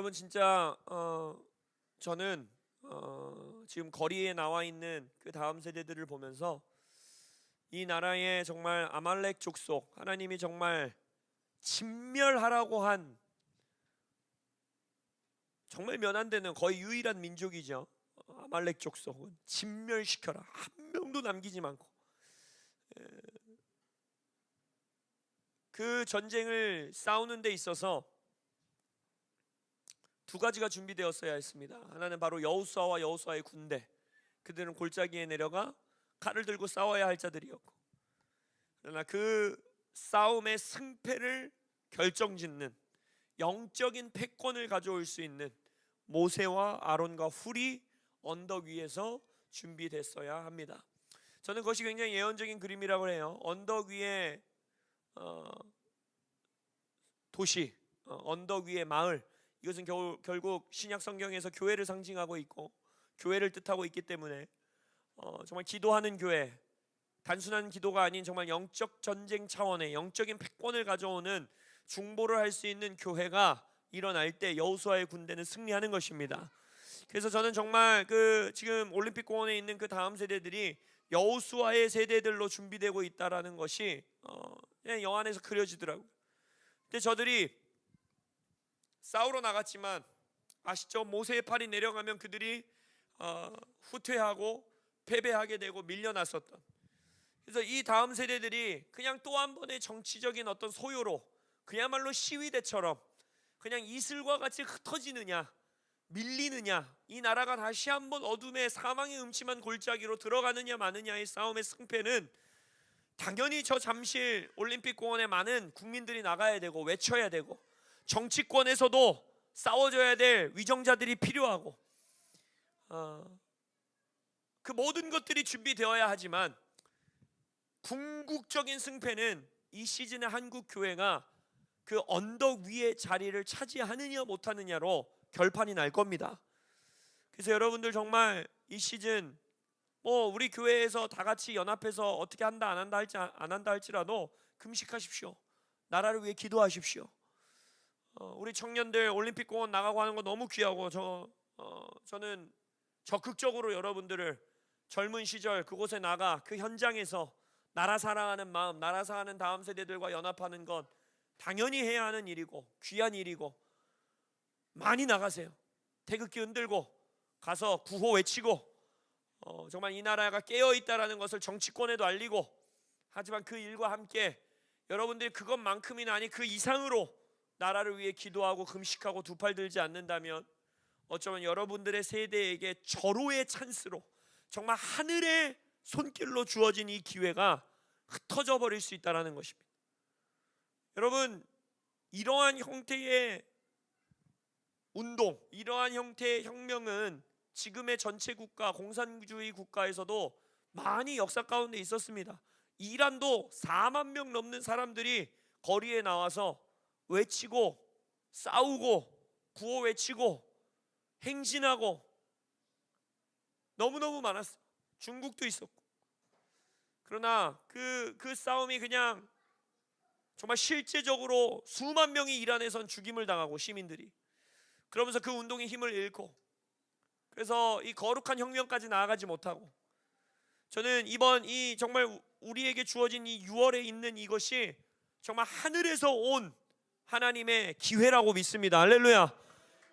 여러분 진짜 저는 지금 거리에 나와 있는 그 다음 세대들을 보면서 이 나라의 정말 아말렉 족속, 하나님이 정말 진멸하라고 한 정말 면한되는 거의 유일한 민족이죠. 아말렉 족속은 진멸시켜라, 한 명도 남기지 않고. 그 전쟁을 싸우는 데 있어서 두 가지가 준비되었어야 했습니다. 하나는 바로 여호수아와 여호수아의 군대, 그들은 골짜기에 내려가 칼을 들고 싸워야 할 자들이었고, 그러나 그 싸움의 승패를 결정짓는 영적인 패권을 가져올 수 있는 모세와 아론과 훌이 언덕 위에서 준비됐어야 합니다. 저는 그것이 굉장히 예언적인 그림이라고 해요. 언덕 위에 도시, 언덕 위에 마을, 이것은 결국 신약 성경에서 교회를 상징하고 있고 교회를 뜻하고 있기 때문에 정말 기도하는 교회, 단순한 기도가 아닌 정말 영적 전쟁 차원의 영적인 패권을 가져오는 중보를 할 수 있는 교회가 일어날 때 여호수아의 군대는 승리하는 것입니다. 그래서 저는 정말 그 지금 올림픽 공원에 있는 그 다음 세대들이 여호수아의 세대들로 준비되고 있다라는 것이 그냥 영안에서 그려지더라고요. 근데 저들이 싸우러 나갔지만 아시죠? 모세의 팔이 내려가면 그들이 후퇴하고 패배하게 되고 밀려났었던. 그래서 이 다음 세대들이 그냥 또 한 번의 정치적인 어떤 소요로 그야말로 시위대처럼 그냥 이슬과 같이 흩어지느냐 밀리느냐, 이 나라가 다시 한번 어둠의 사망의 음침한 골짜기로 들어가느냐 마느냐의 싸움의 승패는 당연히 저 잠실 올림픽 공원에 많은 국민들이 나가야 되고 외쳐야 되고 정치권에서도 싸워줘야 될 위정자들이 필요하고 그 모든 것들이 준비되어야 하지만 궁극적인 승패는 이 시즌의 한국 교회가 그 언덕 위의 자리를 차지하느냐 못하느냐로 결판이 날 겁니다. 그래서 여러분들 정말 이 시즌 우리 교회에서 다 같이 연합해서 어떻게 한다 안 한다 할지라도 금식하십시오. 나라를 위해 기도하십시오. 우리 청년들 올림픽 공원 나가고 하는 거 너무 귀하고 저는 적극적으로 여러분들을 젊은 시절 그곳에 나가 그 현장에서 나라 사랑하는 마음, 나라 사랑하는 다음 세대들과 연합하는 것 당연히 해야 하는 일이고 귀한 일이고 많이 나가세요. 태극기 흔들고 가서 구호 외치고 정말 이 나라가 깨어있다라는 것을 정치권에도 알리고, 하지만 그 일과 함께 여러분들이 그것만큼이나 아니 그 이상으로 나라를 위해 기도하고 금식하고 두 팔 들지 않는다면 어쩌면 여러분들의 세대에게 절호의 찬스로 정말 하늘의 손길로 주어진 이 기회가 흩어져 버릴 수 있다는 것입니다. 여러분, 이러한 형태의 운동, 이러한 형태의 혁명은 지금의 전체 국가, 공산주의 국가에서도 많이 역사 가운데 있었습니다. 이란도 4만 명 넘는 사람들이 거리에 나와서 외치고 싸우고 구호 외치고 행진하고 너무너무 많았어요. 중국도 있었고. 그러나 그 싸움이 그냥 정말 실제적으로 수만 명이 이란에선 죽임을 당하고 시민들이, 그러면서 그 운동의 힘을 잃고, 그래서 이 거룩한 혁명까지 나아가지 못하고, 저는 이번 이 정말 우리에게 주어진 이 6월에 있는 이것이 정말 하늘에서 온 하나님의 기회라고 믿습니다. 할렐루야.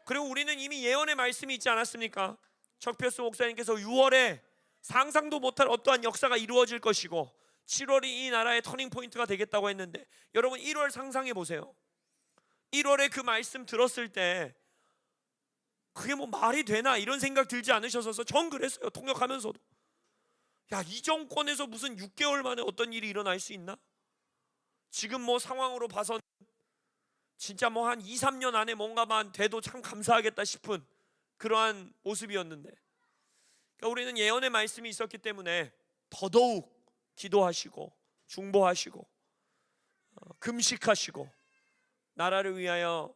그리고 우리는 이미 예언의 말씀이 있지 않았습니까? 척표스 목사님께서 6월에 상상도 못할 어떠한 역사가 이루어질 것이고 7월이 이 나라의 터닝 포인트가 되겠다고 했는데, 여러분 1월 상상해 보세요. 1월에 그 말씀 들었을 때 그게 뭐 말이 되나 이런 생각 들지 않으셔서 전 그랬어요. 통역하면서도 이 정권에서 무슨 6개월 만에 어떤 일이 일어날 수 있나? 지금 뭐 상황으로 봐서 진짜 뭐 한 2, 3년 안에 뭔가만 돼도 참 감사하겠다 싶은 그러한 모습이었는데, 그러니까 우리는 예언의 말씀이 있었기 때문에 더더욱 기도하시고 중보하시고 금식하시고 나라를 위하여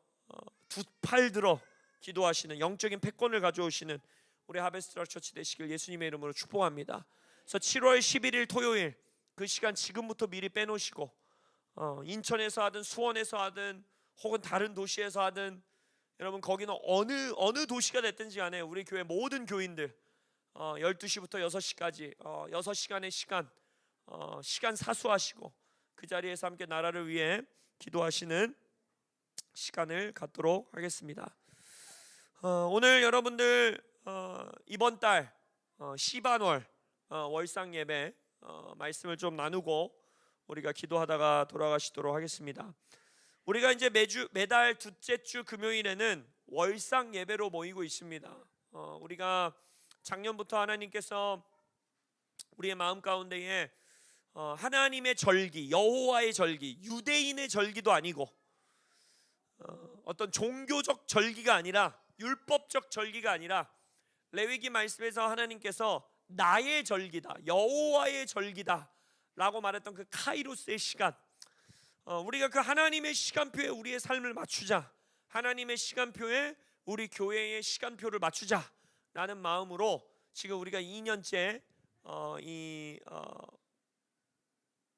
두 팔 들어 기도하시는 영적인 패권을 가져오시는 우리 하베스트라 처치 되시길 예수님의 이름으로 축복합니다. 그래서 7월 11일 토요일 그 시간 지금부터 미리 빼놓으시고 인천에서 하든 수원에서 하든 혹은 다른 도시에서 하든 여러분 거기는 어느 도시가 됐든지 간에 우리 교회 모든 교인들 12시부터 6시까지 6시간의 시간 사수하시고 그 자리에서 함께 나라를 위해 기도하시는 시간을 갖도록 하겠습니다. 오늘 여러분들 이번 달 시반월 월상 예배 말씀을 좀 나누고 우리가 기도하다가 돌아가시도록 하겠습니다. 우리가 이제 매달 둘째 주 금요일에는 월상 예배로 모이고 있습니다. 우리가 작년부터 하나님께서 우리의 마음 가운데에 하나님의 절기, 여호와의 절기, 유대인의 절기도 아니고 어떤 종교적 절기가 아니라 율법적 절기가 아니라 레위기 말씀에서 하나님께서 나의 절기다, 여호와의 절기다 라고 말했던 그 카이로스의 시간, 우리가 그 하나님의 시간표에 우리의 삶을 맞추자, 하나님의 시간표에 우리 교회의 시간표를 맞추자 라는 마음으로 지금 우리가 2년째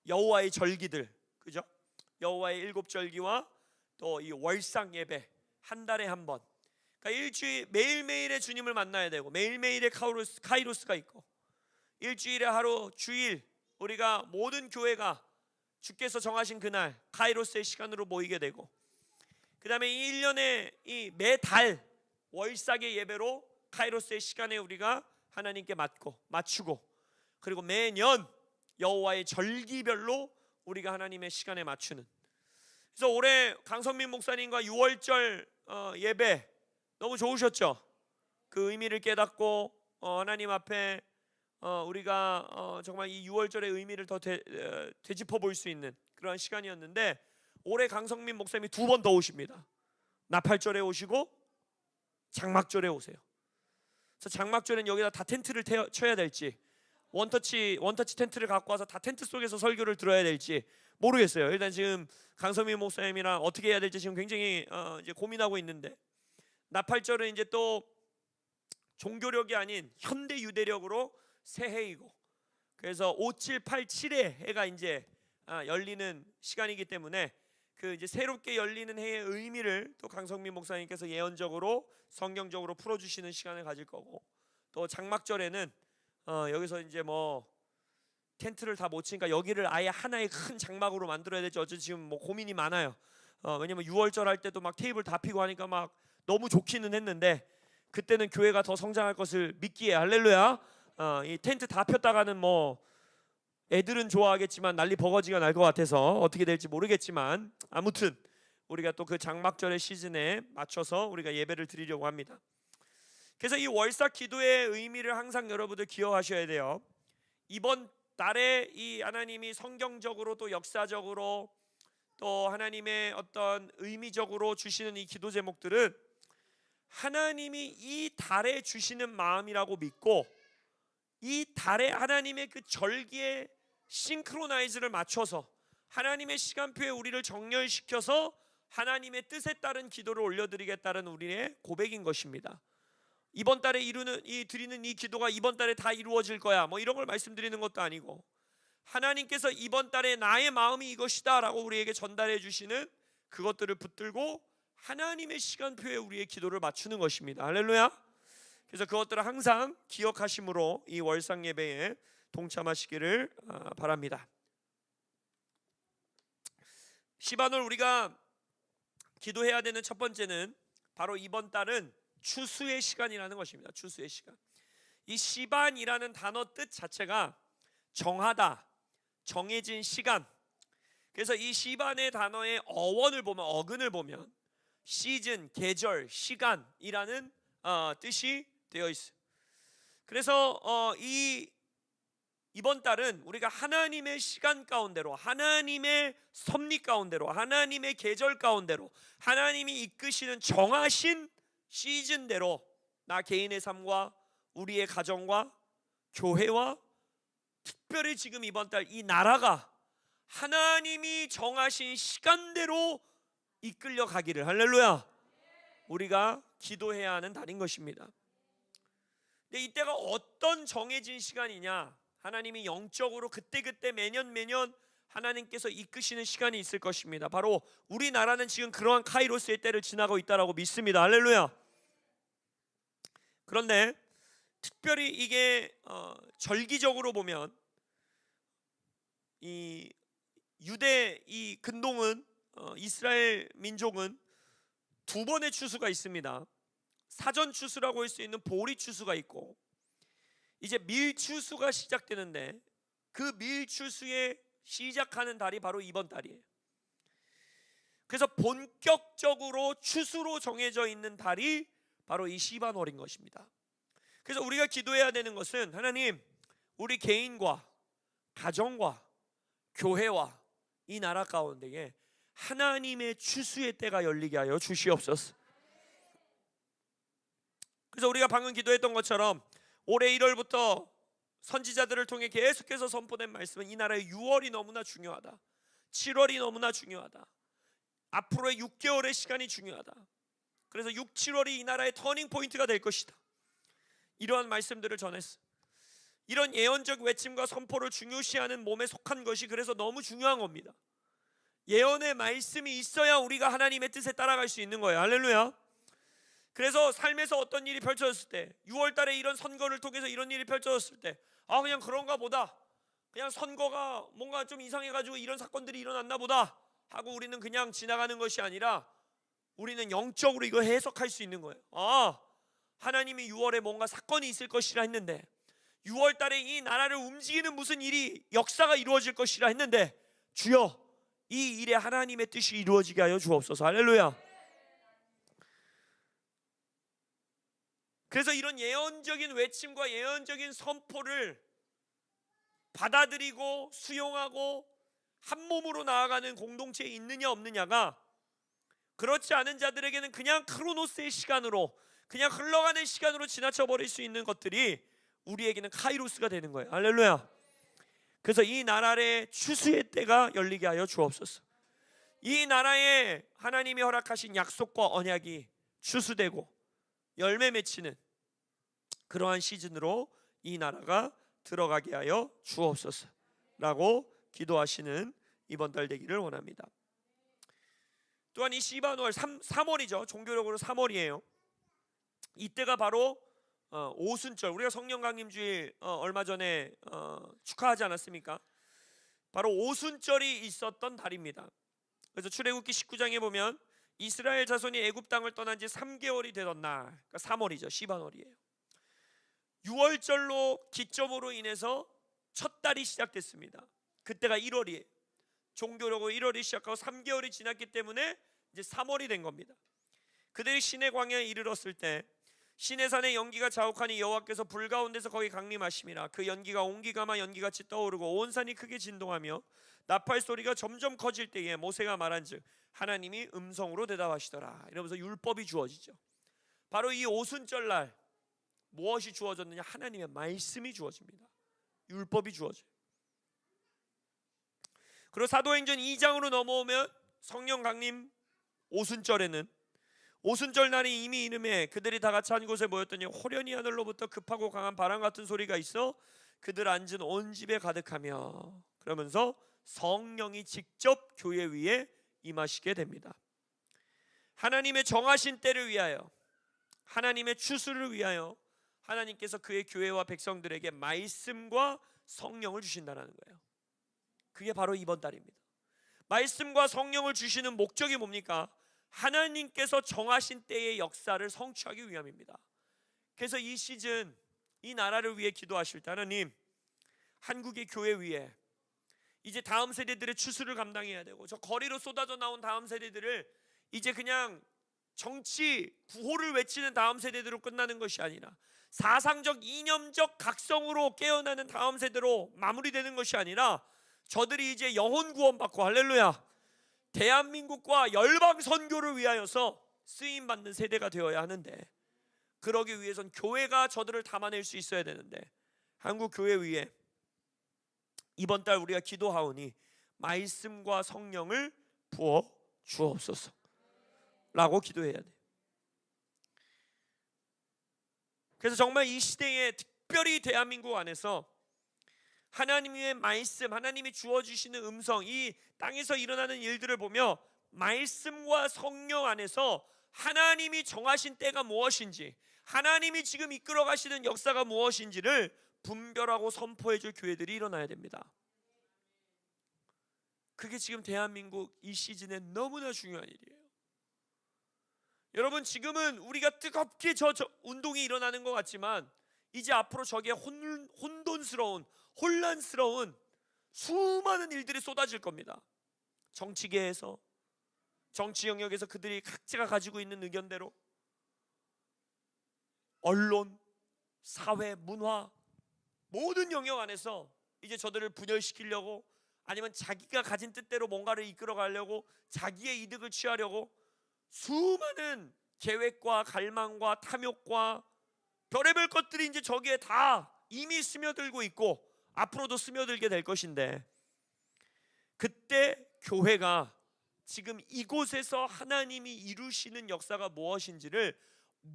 여호와의 절기들, 그죠? 여호와의 7절기와 또 이 월상 예배 한 달에 한 번, 그러니까 일주일 매일매일의 주님을 만나야 되고 매일매일의 카이로스가 있고 일주일에 하루 주일 우리가 모든 교회가 주께서 정하신 그날 카이로스의 시간으로 모이게 되고, 그 다음에 이 1년에 이 매달 월삭의 예배로 카이로스의 시간에 우리가 하나님께 맞추고 그리고 매년 여호와의 절기별로 우리가 하나님의 시간에 맞추는. 그래서 올해 강성민 목사님과 6월절 예배 너무 좋으셨죠? 그 의미를 깨닫고 하나님 앞에 우리가 정말 이 6월절의 의미를 더 되짚어 볼 수 있는 그러한 시간이었는데, 올해 강성민 목사님이 2번 더 오십니다. 나팔절에 오시고 장막절에 오세요. 그래서 장막절엔 여기다 다 텐트를 쳐야 될지 원터치 텐트를 갖고 와서 다 텐트 속에서 설교를 들어야 될지 모르겠어요. 일단 지금 강성민 목사님이랑 어떻게 해야 될지 지금 굉장히 이제 고민하고 있는데, 나팔절은 이제 또 종교력이 아닌 현대 유대력으로 새해이고, 그래서 5787의 해가 이제 열리는 시간이기 때문에 그 이제 새롭게 열리는 해의 의미를 또 강성민 목사님께서 예언적으로 성경적으로 풀어주시는 시간을 가질 거고, 또 장막절에는 여기서 이제 뭐 텐트를 다 못 치니까 여기를 아예 하나의 큰 장막으로 만들어야 될지 어쩌지 지금 뭐 고민이 많아요. 왜냐면 6월절 할 때도 막 테이블 다 피고 하니까 막 너무 좋기는 했는데 그때는 교회가 더 성장할 것을 믿기에 할렐루야. 이 텐트 다 폈다가는 뭐 애들은 좋아하겠지만 난리 버거지가 날 것 같아서 어떻게 될지 모르겠지만, 아무튼 우리가 또 그 장막절의 시즌에 맞춰서 우리가 예배를 드리려고 합니다. 그래서 이 월삭 기도의 의미를 항상 여러분들 기억하셔야 돼요. 이번 달에 이 하나님이 성경적으로 또 역사적으로 또 하나님의 어떤 의미적으로 주시는 이 기도 제목들은 하나님이 이 달에 주시는 마음이라고 믿고, 이 달에 하나님의 그 절기에 싱크로나이즈를 맞춰서 하나님의 시간표에 우리를 정렬시켜서 하나님의 뜻에 따른 기도를 올려드리겠다는 우리의 고백인 것입니다. 이번 달에 드리는 이 기도가 이번 달에 다 이루어질 거야 뭐 이런 걸 말씀드리는 것도 아니고, 하나님께서 이번 달에 나의 마음이 이것이다 라고 우리에게 전달해 주시는 그것들을 붙들고 하나님의 시간표에 우리의 기도를 맞추는 것입니다. 할렐루야. 그래서 그것들을 항상 기억하심으로 이 월상 예배에 동참하시기를 바랍니다. 시반월 우리가 기도해야 되는 첫 번째는 바로 이번 달은 추수의 시간이라는 것입니다. 추수의 시간. 이 시반이라는 단어 뜻 자체가 정하다, 정해진 시간. 그래서 이 시반의 단어의 어근을 보면 시즌, 계절, 시간이라는 뜻이 되어 있어요. 그래서 이번 달은 우리가 하나님의 시간 가운데로, 하나님의 섭리 가운데로, 하나님의 계절 가운데로, 하나님이 이끄시는 정하신 시즌대로 나 개인의 삶과 우리의 가정과 교회와 특별히 지금 이번 달 이 나라가 하나님이 정하신 시간대로 이끌려 가기를, 할렐루야, 우리가 기도해야 하는 달인 것입니다. 근데 이때가 어떤 정해진 시간이냐? 하나님이 영적으로 그때그때 매년 하나님께서 이끄시는 시간이 있을 것입니다. 바로 우리나라는 지금 그러한 카이로스의 때를 지나고 있다라고 믿습니다. 할렐루야. 그런데 특별히 이게 절기적으로 보면 이 유대 이 근동은 이스라엘 민족은 두 번의 추수가 있습니다. 사전 추수라고 할 수 있는 보리 추수가 있고, 이제 밀 추수가 시작되는데 그 밀 추수의 시작하는 달이 바로 이번 달이에요. 그래서 본격적으로 추수로 정해져 있는 달이 바로 이 시반월인 것입니다. 그래서 우리가 기도해야 되는 것은, 하나님, 우리 개인과 가정과 교회와 이 나라 가운데에 하나님의 추수의 때가 열리게 하여 주시옵소서. 그래서 우리가 방금 기도했던 것처럼 올해 1월부터 선지자들을 통해 계속해서 선포된 말씀은 이 나라의 6월이 너무나 중요하다, 7월이 너무나 중요하다, 앞으로의 6개월의 시간이 중요하다. 그래서 6, 7월이 이 나라의 터닝 포인트가 될 것이다, 이러한 말씀들을 전했어. 이런 예언적 외침과 선포를 중요시하는 몸에 속한 것이 그래서 너무 중요한 겁니다. 예언의 말씀이 있어야 우리가 하나님의 뜻에 따라갈 수 있는 거예요. 할렐루야. 그래서 삶에서 어떤 일이 펼쳐졌을 때, 6월 달에 이런 선거를 통해서 이런 일이 펼쳐졌을 때, 그냥 그런가 보다, 그냥 선거가 뭔가 좀 이상해가지고 이런 사건들이 일어났나 보다 하고 우리는 그냥 지나가는 것이 아니라 우리는 영적으로 이거 해석할 수 있는 거예요. 하나님이 6월에 뭔가 사건이 있을 것이라 했는데, 6월 달에 이 나라를 움직이는 무슨 일이, 역사가 이루어질 것이라 했는데, 주여 이 일에 하나님의 뜻이 이루어지게 하여 주옵소서. 할렐루야. 그래서 이런 예언적인 외침과 예언적인 선포를 받아들이고 수용하고 한 몸으로 나아가는 공동체에 있느냐 없느냐가, 그렇지 않은 자들에게는 그냥 크로노스의 시간으로, 그냥 흘러가는 시간으로 지나쳐 버릴 수 있는 것들이 우리에게는 카이로스가 되는 거예요. 할렐루야. 그래서 이 나라의 추수의 때가 열리게 하여 주옵소서. 이 나라에 하나님이 허락하신 약속과 언약이 추수되고 열매 맺히는 그러한 시즌으로 이 나라가 들어가게 하여 주옵소서 라고 기도하시는 이번 달 되기를 원합니다. 또한 이 시반월 3월이죠. 종교적으로 3월이에요. 이때가 바로 오순절, 우리가 성령 강림 주일 얼마 전에 축하하지 않았습니까? 바로 오순절이 있었던 달입니다. 그래서 출애굽기 19장에 보면 이스라엘 자손이 애굽 땅을 떠난 지 3개월이 되던 날, 그러니까 3월이죠. 시반월이에요. 6월절로 기점으로 인해서 첫 달이 시작됐습니다. 그때가 1월이에요. 종교적으로 1월이 시작하고 3개월이 지났기 때문에 이제 3월이 된 겁니다. 그들이 시내 광야에 이르렀을 때 시내 산에 연기가 자욱하니 여호와께서 불 가운데서 거기 강림하심이라. 그 연기가 온기가마 연기같이 떠오르고 온 산이 크게 진동하며 나팔 소리가 점점 커질 때에 모세가 말한즉 하나님이 음성으로 대답하시더라. 이러면서 율법이 주어지죠. 바로 이 오순절 날 무엇이 주어졌느냐? 하나님의 말씀이 주어집니다. 율법이 주어져요. 그리고 사도행전 2장으로 넘어오면 성령 강림 오순절에는, 오순절 날이 이미 이름에 그들이 다 같이 한 곳에 모였더니 호련히 하늘로부터 급하고 강한 바람 같은 소리가 있어 그들 앉은 온 집에 가득하며, 그러면서 성령이 직접 교회 위에 임하시게 됩니다. 하나님의 정하신 때를 위하여, 하나님의 추수를 위하여 하나님께서 그의 교회와 백성들에게 말씀과 성령을 주신다는 거예요. 그게 바로 이번 달입니다. 말씀과 성령을 주시는 목적이 뭡니까? 하나님께서 정하신 때의 역사를 성취하기 위함입니다. 그래서 이 시즌 이 나라를 위해 기도하실 때, 하나님, 한국의 교회 위에 이제 다음 세대들의 추수를 감당해야 되고, 저 거리로 쏟아져 나온 다음 세대들을 이제 그냥 정치 구호를 외치는 다음 세대들로 끝나는 것이 아니라 사상적 이념적 각성으로 깨어나는 다음 세대로 마무리되는 것이 아니라 저들이 이제 영혼 구원받고, 할렐루야, 대한민국과 열방 선교를 위하여서 쓰임받는 세대가 되어야 하는데, 그러기 위해선 교회가 저들을 담아낼 수 있어야 되는데, 한국 교회 위에 이번 달 우리가 기도하오니 말씀과 성령을 부어 주옵소서 라고 기도해야 돼요. 그래서 정말 이 시대에 특별히 대한민국 안에서 하나님의 말씀, 하나님이 주어주시는 음성, 이 땅에서 일어나는 일들을 보며 말씀과 성령 안에서 하나님이 정하신 때가 무엇인지, 하나님이 지금 이끌어 가시는 역사가 무엇인지를 분별하고 선포해 줄 교회들이 일어나야 됩니다. 그게 지금 대한민국 이 시즌에 너무나 중요한 일이에요. 여러분, 지금은 우리가 뜨겁게 저 운동이 일어나는 것 같지만 이제 앞으로 저게 혼돈스러운, 혼란스러운 수많은 일들이 쏟아질 겁니다. 정치계에서, 정치 영역에서 그들이 각자가 가지고 있는 의견대로, 언론, 사회, 문화, 모든 영역 안에서 이제 저들을 분열시키려고, 아니면 자기가 가진 뜻대로 뭔가를 이끌어 가려고, 자기의 이득을 취하려고 수많은 계획과 갈망과 탐욕과 별의별 것들이 이제 저기에 다 이미 스며들고 있고 앞으로도 스며들게 될 것인데, 그때 교회가 지금 이곳에서 하나님이 이루시는 역사가 무엇인지를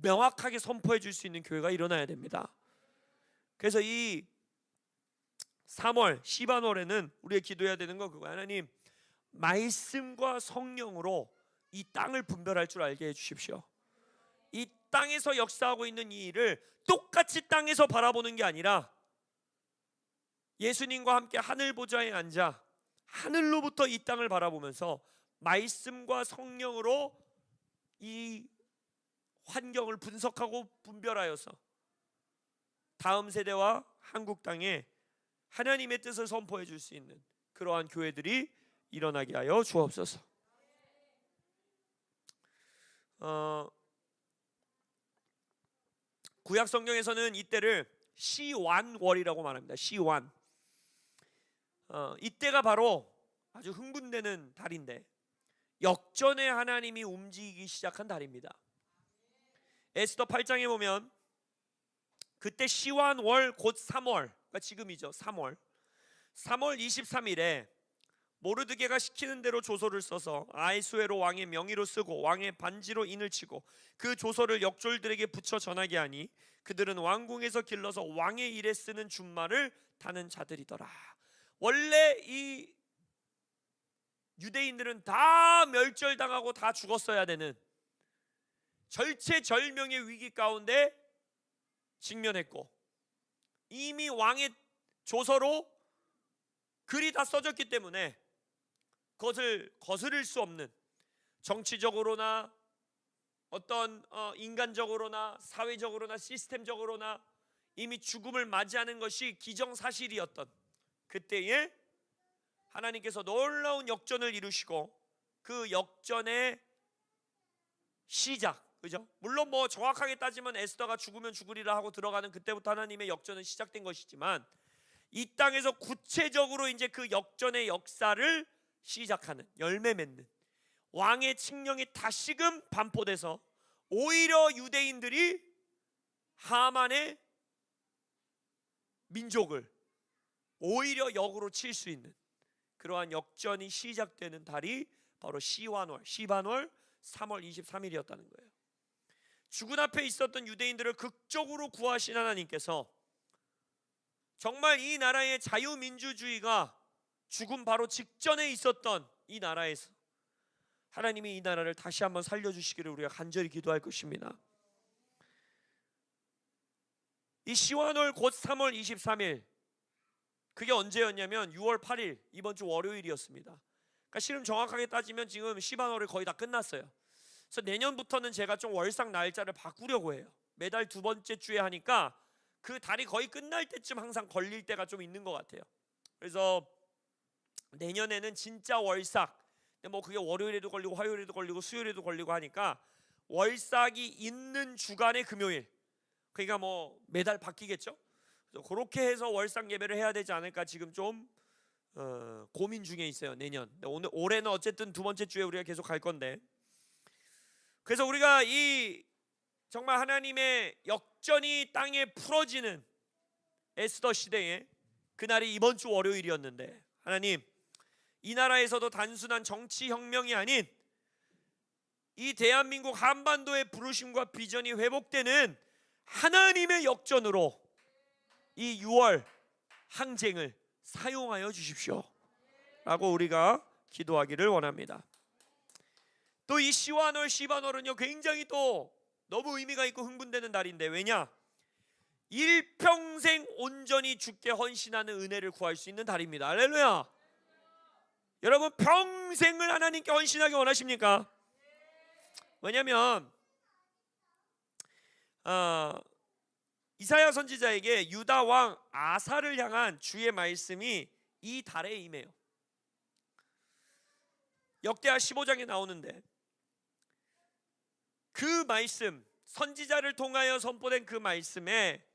명확하게 선포해 줄 수 있는 교회가 일어나야 됩니다. 그래서 이 3월 시반월에는 우리가 기도해야 되는 거 그거예요. 하나님, 말씀과 성령으로 이 땅을 분별할 줄 알게 해주십시오. 이 땅에서 역사하고 있는 이 일을 똑같이 땅에서 바라보는 게 아니라 예수님과 함께 하늘 보좌에 앉아 하늘로부터 이 땅을 바라보면서 말씀과 성령으로 이 환경을 분석하고 분별하여서 다음 세대와 한국 땅에 하나님의 뜻을 선포해 줄 수 있는 그러한 교회들이 일어나게 하여 주옵소서. 구약 성경에서는 이때를 시완월이라고 말합니다. 시완. 이때가 바로 아주 흥분되는 달인데 역전의 하나님이 움직이기 시작한 달입니다. 에스더 8장에 보면 그때 시완월 곧 3월, 그러니까 지금이죠. 3월 23일에 모르드게가 시키는 대로 조서를 써서 아이수에로 왕의 명의로 쓰고 왕의 반지로 인을 치고 그 조서를 역졸들에게 붙여 전하게 하니 그들은 왕궁에서 길러서 왕의 일에 쓰는 준말을 타는 자들이더라. 원래 이 유대인들은 다 멸절당하고 다 죽었어야 되는 절체절명의 위기 가운데 직면했고, 이미 왕의 조서로 글이 다 써졌기 때문에 그것을 거스를 수 없는, 정치적으로나 어떤 인간적으로나 사회적으로나 시스템적으로나 이미 죽음을 맞이하는 것이 기정사실이었던 그때에 하나님께서 놀라운 역전을 이루시고 그 역전의 시작, 그죠? 물론 뭐 정확하게 따지면 에스더가 죽으면 죽으리라 하고 들어가는 그때부터 하나님의 역전은 시작된 것이지만 이 땅에서 구체적으로 이제 그 역전의 역사를 시작하는, 열매 맺는 왕의 칙령이 다시금 반포돼서 오히려 유대인들이 하만의 민족을 오히려 역으로 칠 수 있는 그러한 역전이 시작되는 달이 바로 시반월 3월 23일이었다는 거예요. 죽은 앞에 있었던 유대인들을 극적으로 구하신 하나님께서 정말 이 나라의 자유민주주의가 죽음 바로 직전에 있었던 이 나라에서 하나님이 이 나라를 다시 한번 살려주시기를 우리가 간절히 기도할 것입니다. 이 시완월 곧 3월 23일, 그게 언제였냐면 6월 8일 이번 주 월요일이었습니다. 그러니까 실은 정확하게 따지면 지금 시반월이 거의 다 끝났어요. 그래서 내년부터는 제가 좀 월상 날짜를 바꾸려고 해요. 매달 두 번째 주에 하니까 그 달이 거의 끝날 때쯤 항상 걸릴 때가 좀 있는 것 같아요. 그래서 내년에는 진짜 월삭, 뭐 그게 월요일에도 걸리고 화요일에도 걸리고 수요일에도 걸리고 하니까 월삭이 있는 주간의 금요일, 그러니까 뭐 매달 바뀌겠죠. 그래서 그렇게 해서 월삭 예배를 해야 되지 않을까 지금 좀 고민 중에 있어요. 내년. 올해는 어쨌든 두 번째 주에 우리가 계속 갈 건데, 그래서 우리가 이 정말 하나님의 역전이 땅에 풀어지는 에스더 시대에 그날이 이번 주 월요일이었는데, 하나님, 이 나라에서도 단순한 정치 혁명이 아닌 이 대한민국 한반도의 부르심과 비전이 회복되는 하나님의 역전으로 이 6월 항쟁을 사용하여 주십시오 라고 우리가 기도하기를 원합니다. 또 이 시완월 시반월은요 굉장히 또 너무 의미가 있고 흥분되는 날인데, 왜냐? 일평생 온전히 주께 헌신하는 은혜를 구할 수 있는 달입니다. 할렐루야. 여러분 평생을 하나님께 헌신하기 원하십니까? 왜냐하면 이사야 선지자에게 유다 왕 아사를 향한 주의 말씀이 이 달에 임해요. 역대하 15장에 나오는데, 그 말씀, 선지자를 통하여 선포된 그 말씀에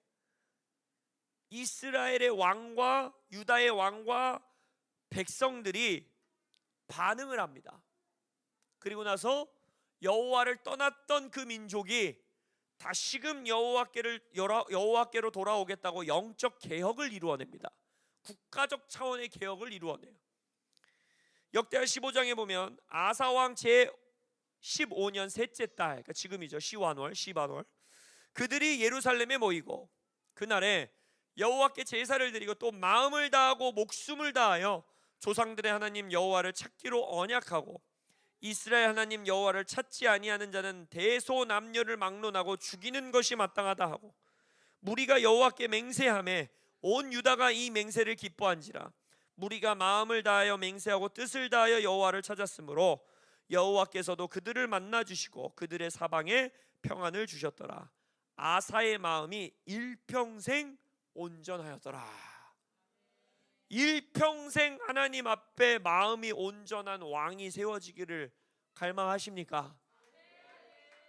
이스라엘의 왕과 유다의 왕과 백성들이 반응을 합니다. 그리고 나서 여호와를 떠났던 그 민족이 다시금 여호와께로 돌아오겠다고 영적 개혁을 이루어냅니다. 국가적 차원의 개혁을 이루어내요. 역대하 15장에 보면 아사왕 제 15년 셋째 달, 그러니까 지금이죠, 시완월, 그들이 예루살렘에 모이고 그날에 여호와께 제사를 드리고 또 마음을 다하고 목숨을 다하여 조상들의 하나님 여호와를 찾기로 언약하고, 이스라엘 하나님 여호와를 찾지 아니하는 자는 대소남녀를 막론하고 죽이는 것이 마땅하다 하고, 무리가 여호와께 맹세하매 온 유다가 이 맹세를 기뻐한지라. 무리가 마음을 다하여 맹세하고 뜻을 다하여 여호와를 찾았으므로 여호와께서도 그들을 만나 주시고 그들의 사방에 평안을 주셨더라. 아사의 마음이 일평생 온전하였더라. 일평생 하나님 앞에 마음이 온전한 왕이 세워지기를 갈망하십니까?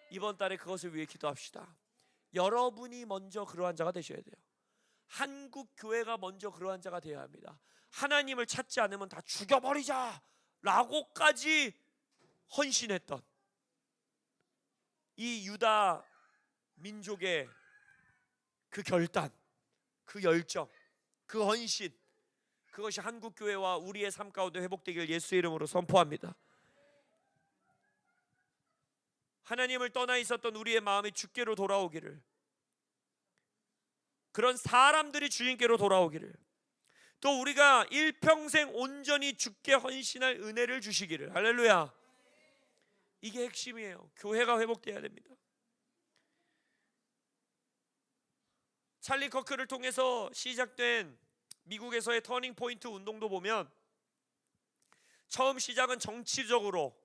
이번 달에 그것을 위해 기도합시다. 여러분이 먼저 그러한 자가 되셔야 돼요. 한국 교회가 먼저 그러한 자가 되어야 합니다. 하나님을 찾지 않으면 다 죽여버리자 라고까지 헌신했던 이 유다 민족의 그 결단, 그 열정, 그 헌신, 그것이 한국교회와 우리의 삶 가운데 회복되길 예수의 이름으로 선포합니다. 하나님을 떠나 있었던 우리의 마음이 주께로 돌아오기를, 그런 사람들이 주님께로 돌아오기를, 또 우리가 일평생 온전히 주께 헌신할 은혜를 주시기를. 할렐루야. 이게 핵심이에요. 교회가 회복되어야 됩니다. 찰리 커크를 통해서 시작된 미국에서의 터닝 포인트 운동도 보면, 처음 시작은 정치적으로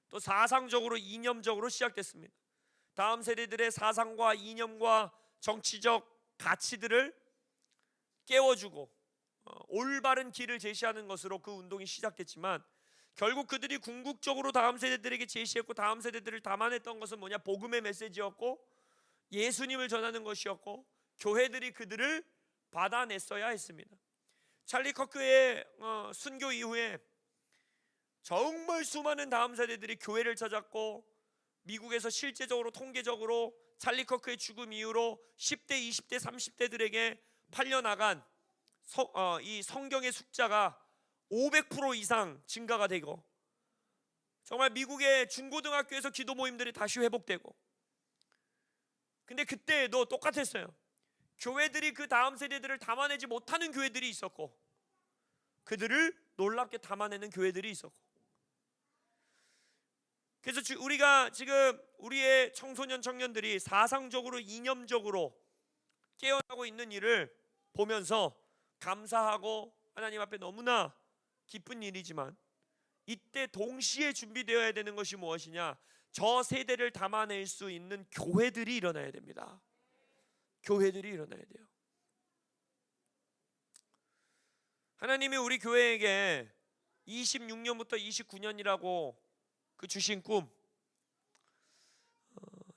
또 사상적으로 이념적으로 시작됐습니다. 다음 세대들의 사상과 이념과 정치적 가치들을 깨워주고 올바른 길을 제시하는 것으로 그 운동이 시작됐지만, 결국 그들이 궁극적으로 다음 세대들에게 제시했고 다음 세대들을 담아냈던 것은 뭐냐? 복음의 메시지였고 예수님을 전하는 것이었고, 교회들이 그들을 받아냈어야 했습니다. 찰리 커크의 순교 이후에 정말 수많은 다음 세대들이 교회를 찾았고, 미국에서 실제적으로 통계적으로 찰리 커크의 죽음 이후로 10대, 20대, 30대들에게 팔려나간 이 성경의 숫자가 500% 이상 증가가 되고, 정말 미국의 중고등학교에서 기도 모임들이 다시 회복되고, 근데 그때도 똑같았어요. 교회들이 그 다음 세대들을 담아내지 못하는 교회들이 있었고, 그들을 놀랍게 담아내는 교회들이 있었고, 그래서 우리가 지금 우리의 청소년 청년들이 사상적으로 이념적으로 깨어나고 있는 일을 보면서 감사하고 하나님 앞에 너무나 기쁜 일이지만, 이때 동시에 준비되어야 되는 것이 무엇이냐? 저 세대를 담아낼 수 있는 교회들이 일어나야 됩니다. 교회들이 일어나야 돼요. 하나님이 우리 교회에게 26년부터 29년이라고 그 주신 꿈,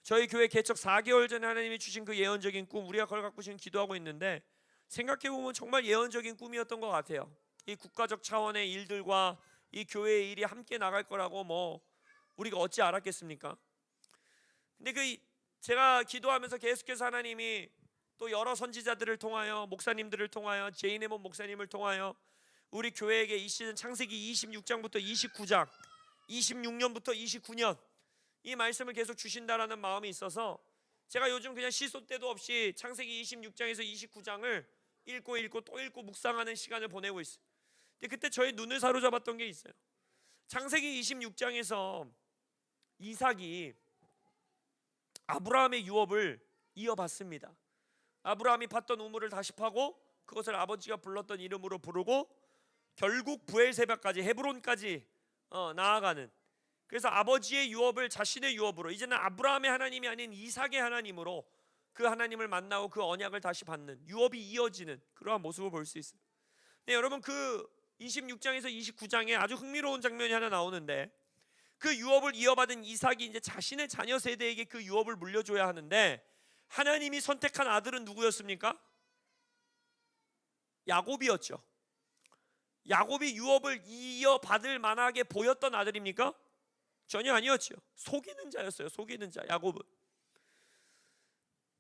저희 교회 개척 4개월 전에 하나님이 주신 그 예언적인 꿈, 우리가 그걸 갖고 지금 기도하고 있는데, 생각해보면 정말 예언적인 꿈이었던 것 같아요. 이 국가적 차원의 일들과 이 교회의 일이 함께 나갈 거라고 뭐 우리가 어찌 알았겠습니까? 근데 제가 기도하면서 계속해서 하나님이 또 여러 선지자들을 통하여, 목사님들을 통하여, 제이네몬 목사님을 통하여 우리 교회에게 이 시즌 창세기 26장부터 29장, 26년부터 29년 이 말씀을 계속 주신다라는 마음이 있어서, 제가 요즘 그냥 시소 때도 없이 창세기 26장에서 29장을 읽고 또 읽고 묵상하는 시간을 보내고 있어요. 근데 그때 저의 눈을 사로잡았던 게 있어요. 창세기 26장에서 이삭이 아브라함의 유업을 이어받습니다. 아브라함이 팠던 우물을 다시 파고 그것을 아버지가 불렀던 이름으로 부르고 결국 브엘세바까지 헤브론까지 나아가는, 그래서 아버지의 유업을 자신의 유업으로, 이제는 아브라함의 하나님이 아닌 이삭의 하나님으로 그 하나님을 만나고 그 언약을 다시 받는, 유업이 이어지는 그러한 모습을 볼 수 있어요. 네, 여러분, 그 26장에서 29장에 아주 흥미로운 장면이 하나 나오는데, 그 유업을 이어받은 이삭이 이제 자신의 자녀 세대에게 그 유업을 물려줘야 하는데, 하나님이 선택한 아들은 누구였습니까? 야곱이었죠. 야곱이 유업을 이어받을 만하게 보였던 아들입니까? 전혀 아니었죠. 속이는 자였어요. 속이는 자, 야곱은.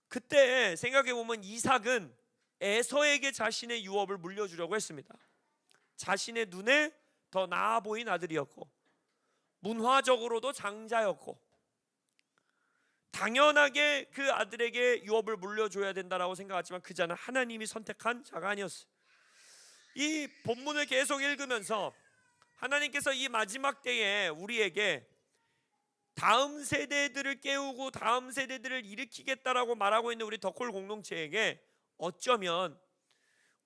그때 생각해보면 이삭은 에서에게 자신의 유업을 물려주려고 했습니다. 자신의 눈에 더 나아 보인 아들이었고, 문화적으로도 장자였고, 당연하게 그 아들에게 유업을 물려줘야 된다라고 생각했지만 그 자는 하나님이 선택한 자가 아니었어요. 이 본문을 계속 읽으면서 하나님께서 이 마지막 때에 우리에게 다음 세대들을 깨우고 다음 세대들을 일으키겠다라고 말하고 있는 우리 덕홀 공동체에게 어쩌면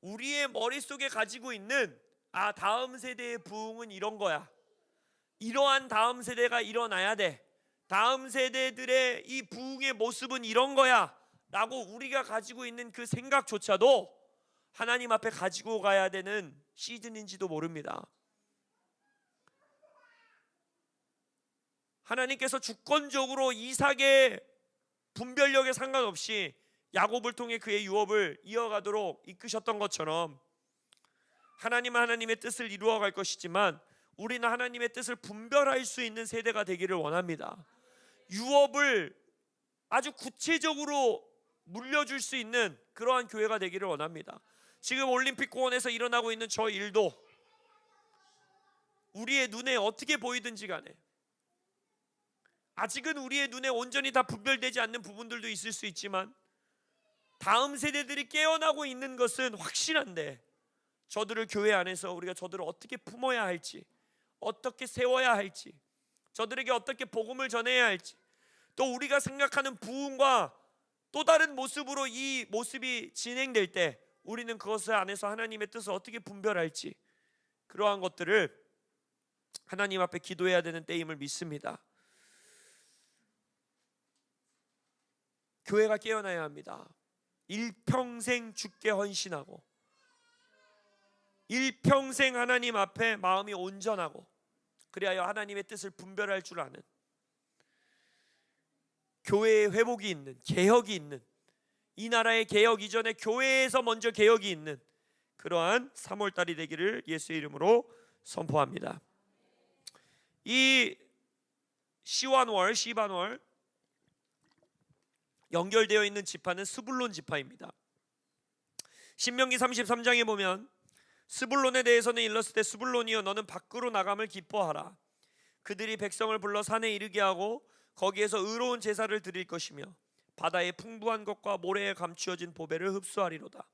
우리의 머릿속에 가지고 있는 다음 세대의 부흥은 이런 거야, 이러한 다음 세대가 일어나야 돼, 다음 세대들의 이 부흥의 모습은 이런 거야 라고 우리가 가지고 있는 그 생각조차도 하나님 앞에 가지고 가야 되는 시즌인지도 모릅니다. 하나님께서 주권적으로 이삭의 분별력에 상관없이 야곱을 통해 그의 유업을 이어가도록 이끄셨던 것처럼 하나님은 하나님의 뜻을 이루어갈 것이지만 우리는 하나님의 뜻을 분별할 수 있는 세대가 되기를 원합니다. 유업을 아주 구체적으로 물려줄 수 있는 그러한 교회가 되기를 원합니다. 지금 올림픽 공원에서 일어나고 있는 저 일도 우리의 눈에 어떻게 보이든지 간에 아직은 우리의 눈에 온전히 다 분별되지 않는 부분들도 있을 수 있지만 다음 세대들이 깨어나고 있는 것은 확실한데, 저들을 교회 안에서 우리가 저들을 어떻게 품어야 할지, 어떻게 세워야 할지, 저들에게 어떻게 복음을 전해야 할지, 또 우리가 생각하는 부흥과 또 다른 모습으로 이 모습이 진행될 때 우리는 그것을 안에서 하나님의 뜻을 어떻게 분별할지, 그러한 것들을 하나님 앞에 기도해야 되는 때임을 믿습니다. 교회가 깨어나야 합니다. 일평생 주께 헌신하고 일평생 하나님 앞에 마음이 온전하고 그리하여 하나님의 뜻을 분별할 줄 아는, 교회의 회복이 있는, 개혁이 있는, 이 나라의 개혁 이전에 교회에서 먼저 개혁이 있는 그러한 3월달이 되기를 예수의 이름으로 선포합니다. 이 시완월, 시반월 연결되어 있는 지파는 스불론 지파입니다. 신명기 33장에 보면 스불론에 대해서는 일렀을 때 스불론이여 너는 밖으로 나감을 기뻐하라. 그들이 백성을 불러 산에 이르게 하고 거기에서 의로운 제사를 드릴 것이며 바다의 풍부한 것과 모래에 감추어진 보배를 흡수하리로다.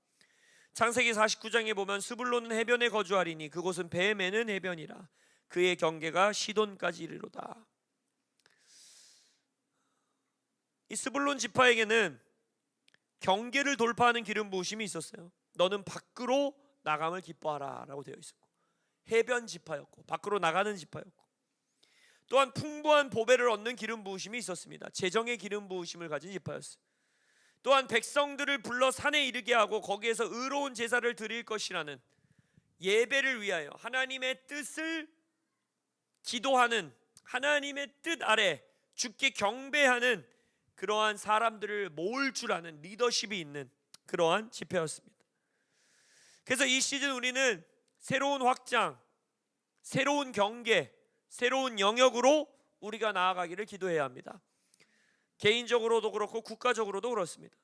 창세기 49장에 보면 스불론은 해변에 거주하리니 그곳은 배 매는 해변이라. 그의 경계가 시돈까지 이르로다. 이 스불론 지파에게는 경계를 돌파하는 기름 부으심이 있었어요. 너는 밖으로 나감을 기뻐하라 라고 되어 있었고, 해변 지파였고 밖으로 나가는 지파였고, 또한 풍부한 보배를 얻는 기름 부으심이 있었습니다. 재정의 기름 부으심을 가진 지파였어요. 또한 백성들을 불러 산에 이르게 하고 거기에서 의로운 제사를 드릴 것이라는, 예배를 위하여 하나님의 뜻을 기도하는, 하나님의 뜻 아래 주께 경배하는 그러한 사람들을 모을 줄 아는 리더십이 있는 그러한 집회였습니다. 그래서 이 시즌 우리는 새로운 확장, 새로운 경계, 새로운 영역으로 우리가 나아가기를 기도해야 합니다. 개인적으로도 그렇고 국가적으로도 그렇습니다.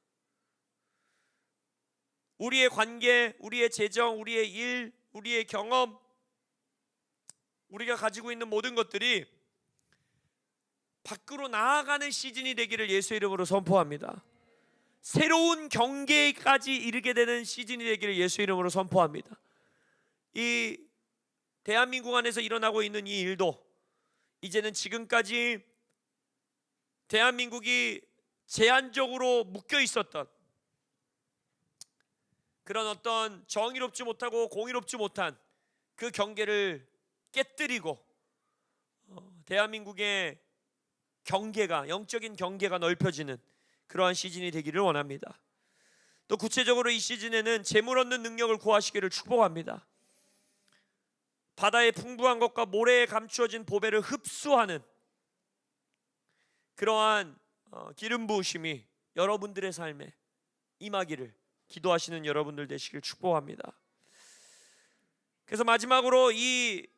우리의 관계, 우리의 재정, 우리의 일, 우리의 경험, 우리가 가지고 있는 모든 것들이 밖으로 나아가는 시즌이 되기를 예수의 이름으로 선포합니다. 새로운 경계까지 이르게 되는 시즌이 되기를 예수 이름으로 선포합니다. 이 대한민국 안에서 일어나고 있는 이 일도 이제는 지금까지 대한민국이 제한적으로 묶여 있었던 그런 어떤 정의롭지 못하고 공의롭지 못한 그 경계를 깨뜨리고 대한민국의 경계가, 영적인 경계가 넓혀지는 그러한 시즌이 되기를 원합니다. 또 구체적으로 이 시즌에는 재물 얻는 능력을 구하시기를 축복합니다. 바다의 풍부한 것과 모래에 감추어진 보배를 흡수하는 그러한 기름 부으심이 여러분들의 삶에 임하기를 기도하시는 여러분들 되시길 축복합니다. 그래서 마지막으로 이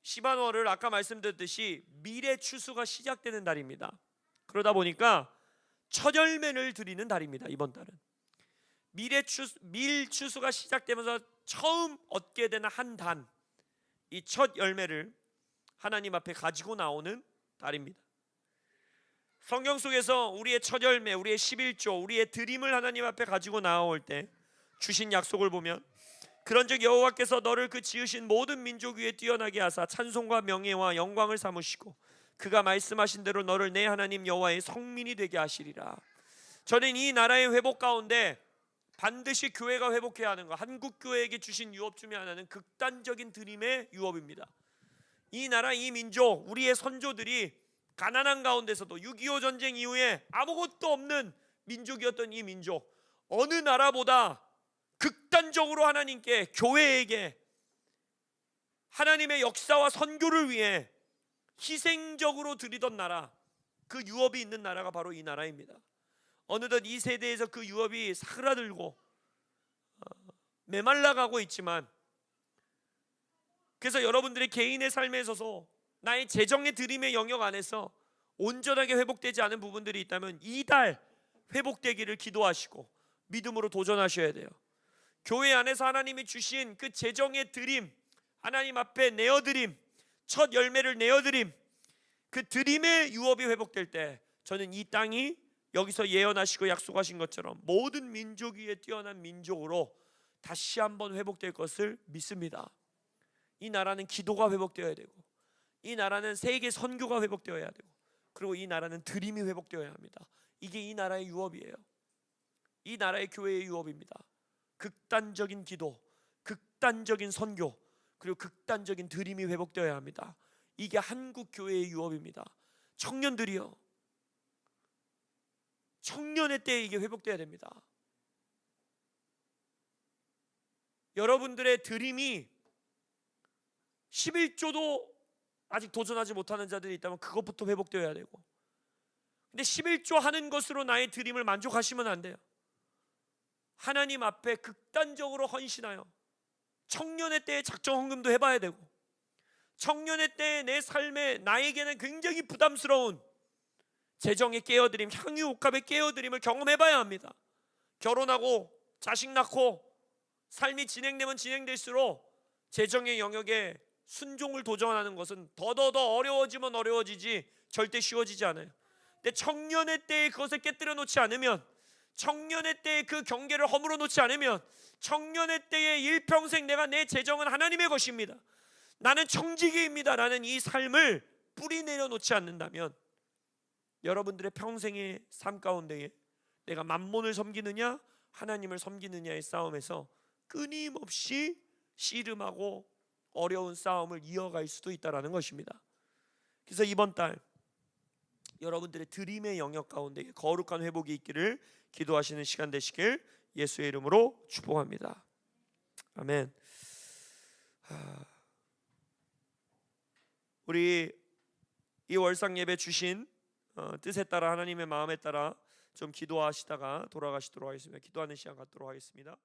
시반월을 아까 말씀드렸듯이 밀의 추수가 시작되는 달입니다. 그러다 보니까 첫 열매를 드리는 달입니다. 이번 달은 밀 추수가 시작되면서 처음 얻게 되는 한 단, 이 첫 열매를 하나님 앞에 가지고 나오는 달입니다. 성경 속에서 우리의 첫 열매, 우리의 11조, 우리의 드림을 하나님 앞에 가지고 나올 때 주신 약속을 보면, 그런즉 여호와께서 너를 그 지으신 모든 민족 위에 뛰어나게 하사 찬송과 명예와 영광을 삼으시고 그가 말씀하신 대로 너를 내 하나님 여호와의 성민이 되게 하시리라. 저는 이 나라의 회복 가운데 반드시 교회가 회복해야 하는 것, 한국 교회에게 주신 유업 중에 하나는 극단적인 드림의 유업입니다. 이 나라, 이 민족, 우리의 선조들이 가난한 가운데서도 6.25 전쟁 이후에 아무것도 없는 민족이었던 이 민족, 어느 나라보다 극단적으로 하나님께, 교회에게 하나님의 역사와 선교를 위해 희생적으로 드리던 나라, 그 유업이 있는 나라가 바로 이 나라입니다. 어느덧 이 세대에서 그 유업이 사그라들고 메말라가고 있지만, 그래서 여러분들의 개인의 삶에 있어서 나의 재정의 드림의 영역 안에서 온전하게 회복되지 않은 부분들이 있다면 이 달 회복되기를 기도하시고 믿음으로 도전하셔야 돼요. 교회 안에서 하나님이 주신 그 재정의 드림, 하나님 앞에 내어드림, 첫 열매를 내어드림, 그 드림의 유업이 회복될 때 저는 이 땅이 여기서 예언하시고 약속하신 것처럼 모든 민족 위에 뛰어난 민족으로 다시 한번 회복될 것을 믿습니다. 이 나라는 기도가 회복되어야 되고, 이 나라는 세계 선교가 회복되어야 되고, 그리고 이 나라는 드림이 회복되어야 합니다. 이게 이 나라의 유업이에요. 이 나라의 교회의 유업입니다. 극단적인 기도, 극단적인 선교, 그리고 극단적인 드림이 회복되어야 합니다. 이게 한국 교회의 유업입니다. 청년들이요, 청년의 때에 이게 회복되어야 됩니다. 여러분들의 드림이 11조도 아직 도전하지 못하는 자들이 있다면 그것부터 회복되어야 되고, 근데 11조 하는 것으로 나의 드림을 만족하시면 안 돼요. 하나님 앞에 극단적으로 헌신하여 청년의 때에 작정 헌금도 해봐야 되고, 청년의 때에 내 삶에 나에게는 굉장히 부담스러운 재정의 깨어드림, 향유 옥합의 깨어드림을 경험해봐야 합니다. 결혼하고 자식 낳고 삶이 진행되면 진행될수록 재정의 영역에 순종을 도전하는 것은 더더더 어려워지면 어려워지지 절대 쉬워지지 않아요. 근데 청년의 때에 그것을 깨뜨려 놓지 않으면, 청년의 때에 그 경계를 허물어 놓지 않으면, 청년의 때에 일평생 내가 내 재정은 하나님의 것입니다, 나는 청지기입니다 라는 이 삶을 뿌리 내려 놓지 않는다면 여러분들의 평생의 삶 가운데에 내가 만몬을 섬기느냐 하나님을 섬기느냐의 싸움에서 끊임없이 씨름하고 어려운 싸움을 이어갈 수도 있다는 것입니다. 그래서 이번 달 여러분들의 드림의 영역 가운데 거룩한 회복이 있기를 기도하시는 시간 되시길 예수의 이름으로 축복합니다. 아멘. 우리 이 월상 예배 주신 뜻에 따라, 하나님의 마음에 따라 좀 기도하시다가 돌아가시도록 하겠습니다. 기도하는 시간 갖도록 하겠습니다.